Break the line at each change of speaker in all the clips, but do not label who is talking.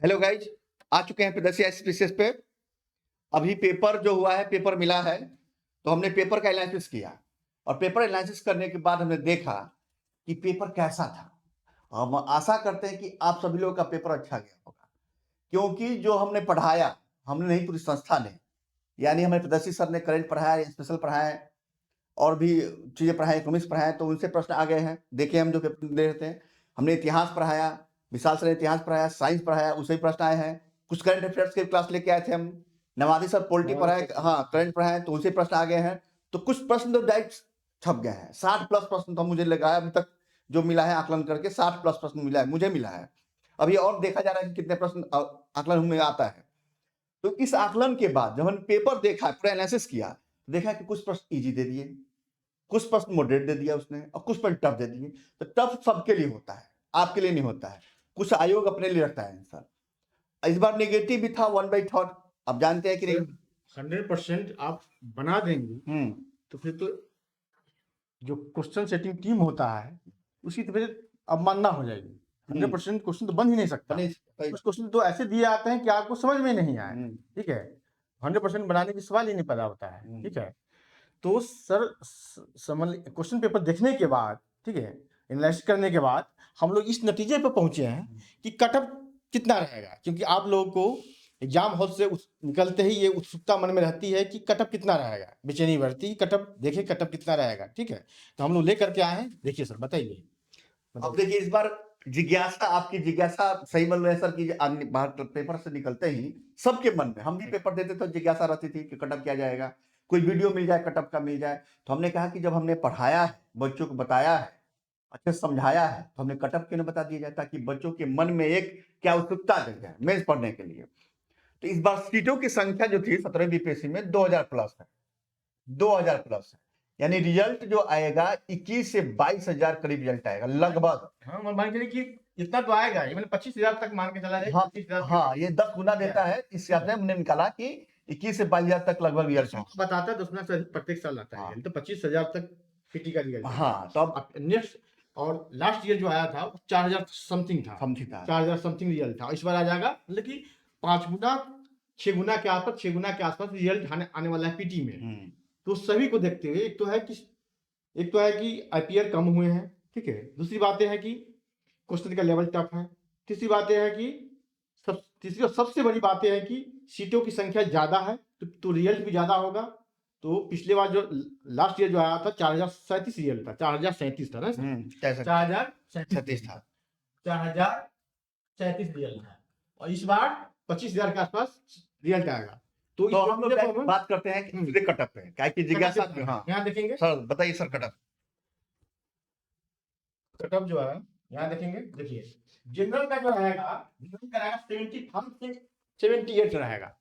Hello guys, आ चुके हैं प्रदर्शी species पे। अभी पेपर जो हुआ है, पेपर मिला है, तो हमने पेपर का एनालिसिस किया और पेपर एनालिसिस करने के बाद हमने देखा कि पेपर कैसा था। हम आशा करते हैं कि आप सभी लोगों का पेपर अच्छा गया होगा, क्योंकि जो हमने पढ़ाया, हमने नहीं पूरी संस्था ने, यानी हमें प्रदर्शी सर ने करंट पढ़ाया, स्पेशल पढ़ाया और भी चीज़ें पढ़ाई, इकोनॉमिक्स पढ़ाया, तो उनसे प्रश्न आ गए हैं। देखिए हम जो पेपर दे रहे थे, हमने इतिहास पढ़ाया, विशाल सर ने इतिहास पढ़ाया, साइंस पढ़ाया, उससे भी प्रश्न आए हैं। कुछ करंट अफेयर्स के क्लास लेके आए थे हम। नवादी सर पॉलिटी पढ़ाए, हाँ करंट पढ़ाए, तो उनसे प्रश्न आ गए हैं। तो कुछ प्रश्न तो डायरेक्ट छप गए हैं। 60 प्लस प्रश्न तो मुझे लगा है अभी तक जो मिला है आकलन करके, 60 प्लस प्रश्न मिला है, मुझे मिला है। अभी और देखा जा रहा है कि कितने प्रश्न आकलन में आता है। तो इस आकलन के बाद जब हमने पेपर देखा, पूरा एनालिसिस किया, देखा कि कुछ प्रश्न इजी दे दिए, कुछ प्रश्न मॉडरेट दे दिया उसने और कुछ प्रश्न टफ दे दिए। तो टफ सबके लिए होता है, आपके लिए नहीं होता है। कुछ आयोग अपने लिए रखता है आंसर। इस बार नेगेटिव भी था 1/3। अब जानते हैं कि नहीं
100% आप बना देंगे तो फिर तो जो क्वेश्चन सेटिंग टीम होता है उसकी तो फिर अवमानना हो जाएगी। 100% क्वेश्चन तो बन ही नहीं सकता। कुछ क्वेश्चन तो ऐसे दिए आते हैं कि आपको समझ में नहीं आए। ठीक है, 100% बनाने की सवाल ही नहीं पैदा होता है। ठीक है, तो सर क्वेश्चन पेपर देखने के बाद, ठीक है, एनालाइसिस करने के बाद हम लोग इस नतीजे पर पहुंचे हैं कि कटअप कितना रहेगा, क्योंकि आप लोगों को एग्जाम हॉल से निकलते ही ये उत्सुकता मन में रहती है कि कटअप कितना रहेगा, बेचैनी बढ़ती है कटअप देखे कटअप कितना रहेगा। ठीक है, तो हम लोग लेकर के आए हैं। देखिए सर बताइए।
अब देखिए इस बार जिज्ञासा, आपकी जिज्ञासा सही बोल रहे हैं सर की बाहर पेपर से निकलते ही सबके मन में, हम भी पेपर देते तो जिज्ञासा रहती थी कि कटअप क्या जाएगा, कोई वीडियो मिल जाए कटअप का मिल जाए। तो हमने कहा कि जब हमने पढ़ाया है, बच्चों को बताया है, अच्छे से समझाया है, तो हमने कटअप क्यों न बता दिया जाए, ताकि बच्चों के मन में एक क्या उत्सुकता जग जाए मेंस पढ़ने के लिए। तो इस बार सीटों की संख्या जो थी 17वीं बीपीएससी में 2000 प्लस है, 2000 प्लस है। यानी रिजल्ट जो आएगा 21 से 22,000 करीब रिजल्ट आएगा लगभग।
हाँ, मान के चलिए कि इतना तो आएगा ही, मैंने 25,000 तक मान के चला जाए।
हाँ,
25,000
हाँ, ये 10 गुना देता है। इस हिसाब से हमने निकाला कि 21 से 22,000 तक लगभग रिजल्ट है।
बताता है 10 गुना से प्रत्येक साल आता है। तो 25,000 तक पीटी का रिजल्ट।
हाँ, तो अब
नेक्स्ट और लास्ट ईयर जो आया था 4,000 समथिंग था, 4,000 समथिंग रिजल्ट था। इस बार आ जाएगा मतलब कि 5 गुना 6 गुना के आसपास, 6 गुना के आसपास रिजल्ट आने वाला है पीटी में। तो सभी को देखते हुए एक तो है कि आईपीआर कम हुए हैं। ठीक है, दूसरी बात यह है कि क्वेश्चन का लेवल टफ है। तीसरी बात यह है कि तीसरी और सबसे बड़ी बात यह है कि सीटों की संख्या ज्यादा है, तो रिजल्ट भी ज्यादा होगा। तो पिछले बार जो लास्ट ईयर जो आया था 4,037 रिजल्ट था, 4,037 था ना, 4,037 था, 4,037 रिजल्ट था। और इस बार 25,000 के आसपास रिजल्ट आएगा। तो
हम लोग बात करते हैं कि सीधे कटअप पे, क्या कि जिज्ञासा। हाँ,
यहाँ देखेंगे
सर बताइए सर।
कटअप जो है यहाँ देखेंगे, देखिए जनरल का जो रहेगा, जनरल का रहेगा 75 से 78 रहेगा।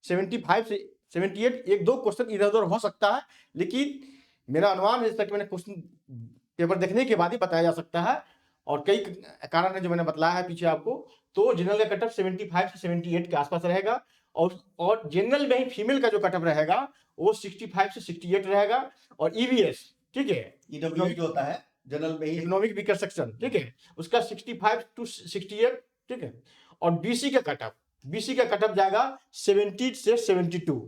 75 से 78, एक दो क्वेश्चन इधर उधर हो सकता है, लेकिन मेरा अनुमान है, मैंने क्वेश्चन पेपर देखने के बाद ही बताया जा सकता है। और कई कारण है जो मैंने बताया है पीछे आपको। तो जनरल का कटअप 75 से 78 के आसपास रहेगा। और जनरल में ही फीमेल का जो कटअप रहेगा वो 65 से 68 रहेगा। और ईवीएस, ठीक है,
ईडब्ल्यूएस जो होता है जनरल में ही,
इकोनॉमिक वीकर सेक्शन, ठीक है, उसका 65 to 68। ठीक है, और बीसी का कटअप जाएगा 70 से 72,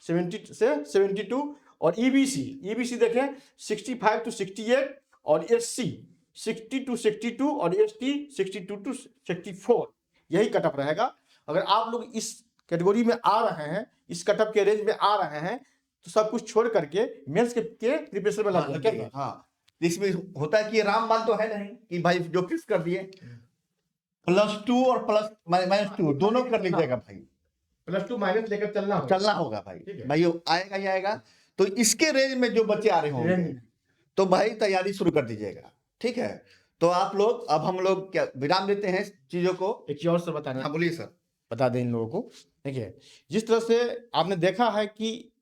70 से 72। और ईबीसी देखें 65 to 68। और एससी 60 to 62। और एसटी 62 to 64। यही कटअप रहेगा। अगर आप लोग इस कैटेगरी में आ रहे हैं, इस कटअप के रेंज में आ रहे हैं, तो सब कुछ छोड़ करके मेंस के प्रिपरेशन में लग जाएंगे।
हाँ, इसमें होता है कि रामबाण तो है नहीं कि भाई जो फिक्स कर दिए, +2 और -2 दोनों कर लीजिएगा भाई।
+2 माइनस लेकर
चलना होगा भाई, भाई आएगा ही आएगा। तो इसके रेंज में जो बच्चे आ रहे होंगे तो भाई तैयारी शुरू कर दीजिएगा। ठीक है, तो आप लोग, अब हम लोग क्या विराम देते हैं चीजों को।
एक चीज और सर बताना।
हाँ बोलिए सर। बता
दें इन लोगों को। देखिए जिस तरह से आपने देखा है कि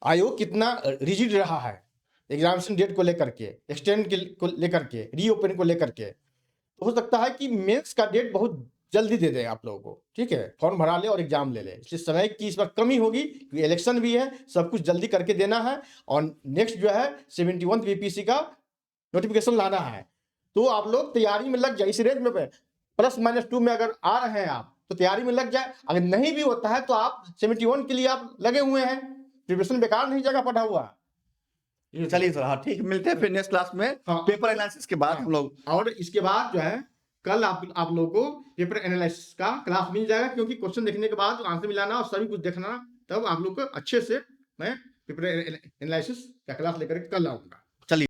आयोग कितना रिजिड रहा है एग्जामिनेशन डेट को लेकर के, एक्सटेंड को लेकर के, रीओपन को लेकर के, तो हो सकता है कि मेंस का डेट बहुत जल्दी दे दें आप लोगों को। ठीक है, फॉर्म भरा ले और एग्जाम ले ले, इसलिए समय की इस बार कमी होगी क्योंकि इलेक्शन भी है, सब कुछ जल्दी करके देना है। और नेक्स्ट जो है 71 बीपीसी का नोटिफिकेशन लाना है। तो आप लोग तैयारी में लग जाए इस रेंज में। +-2 में अगर आ रहे हैं आप तो तैयारी में लग जाए, अगर नहीं भी होता है तो आप 71 के लिए आप लगे हुए हैं, प्रिपरेशन बेकार नहीं जाएगा पढ़ा हुआ।
चलिए सर, हाँ ठीक, मिलते हैं फिर नेक्स्ट क्लास में पेपर एनालिसिस के बाद हम लोग।
और इसके बाद जो है कल आप लोगों को पेपर एनालिसिस का क्लास मिल जाएगा, क्योंकि क्वेश्चन देखने के बाद आंसर मिलाना और सभी कुछ देखना, तब आप लोग को अच्छे से मैं पेपर एनालिसिस का क्लास लेकर कल आऊंगा।
चलिए।